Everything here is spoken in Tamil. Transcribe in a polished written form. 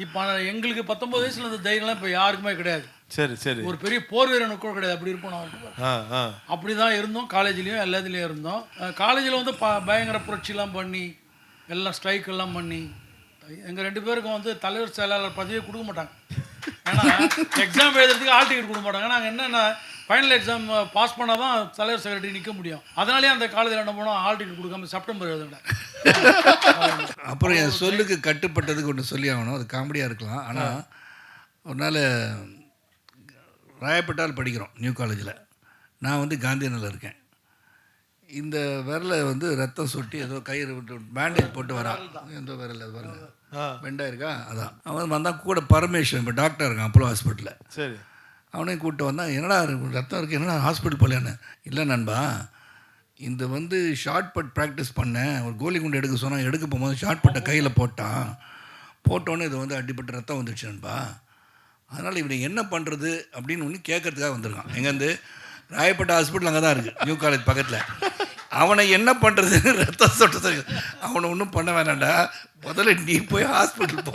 இப்போ எங்களுக்கு 19 வயசுல இந்த தைரியம்லாம் இப்போ யாருக்குமே கிடையாது. சரி சரி. ஒரு பெரிய போர் வீரனுக்கு கூட கிடையாது. அப்படி இருப்போம் நான். அப்படி தான் இருந்தோம். காலேஜ்லேயும் எல்லாத்துலேயும் இருந்தோம். காலேஜில் வந்து பயங்கர புரட்சிலாம் பண்ணி எல்லாம் ஸ்ட்ரைக் எல்லாம் பண்ணி எங்கள் 2 பேருக்கும் வந்து தலைவர் செயலாளர் பதவியே கொடுக்க மாட்டாங்க. ஏன்னா எக்ஸாம் எழுதுறதுக்கு ஹால் டிக்கெட் கொடுக்க மாட்டாங்க. நாங்கள் என்னென்ன ஃபைனல் எக்ஸாம் பாஸ் பண்ணால் தான் தலைவர் செக்ரட்டரி நிற்க முடியும். அதனாலேயே அந்த காலேஜில் என்ன பண்ணோம், ஹால் டிக்கெட் கொடுக்காம செப்டம்பர் எழுதுனேன். அப்புறம் என் சொல்லுக்கு கட்டுப்பட்டதுக்கு ஒன்று சொல்லி ஆகணும். அது காமெடியாக இருக்கலாம். ஆனால் ஒரு நாள் ராயப்பட்டால் படிக்கிறோம் நியூ காலேஜில். நான் வந்து காந்திநகரில் இருக்கேன். இந்த விரலை வந்து ரத்தம் சொட்டி ஏதோ கயிறு விட்டு பேண்டேஜ் போட்டு வரான். எந்த விரல் அது பாருங்க, பெண்டாக இருக்கா. அதான் அவன் வந்தான் கூட பரமேஸ்வரன், இப்போ டாக்டர் இருக்கான் அப்போலோ ஹாஸ்பிட்டலில். சரி. அவனையும் கூப்பிட்டு வந்தான். என்னடா ரத்தம் இருக்குது, என்னடா ஹாஸ்பிட்டல் போகலன்னு. இல்லை நண்பா, இந்த வந்து ஷார்ட் பட் ப்ராக்டிஸ் பண்ணேன். ஒரு கோலி குண்டு எடுக்க சொன்னால் எடுக்க போகும்போது ஷார்ட் பட்டை கையில் போட்டோன்னே இது வந்து அடிப்பட்டு ரத்தம் வந்துடுச்சு நண்பா. அதனால் இவனை என்ன பண்ணுறது அப்படின்னு ஒன்று கேட்கறதுக்காக வந்திருக்கான். எங்கேருந்து? ராயப்பேட்டை ஹாஸ்பிட்டல் அங்கே தான் இருக்குது, நியூ காலேஜ் பக்கத்தில். அவனை என்ன பண்ணுறதுன்னு ரத்தம் சொட்டது. அவனை ஒன்றும் பண்ண வேணாண்டா, முதல்ல நீ போய் ஹாஸ்பிட்டல் போ,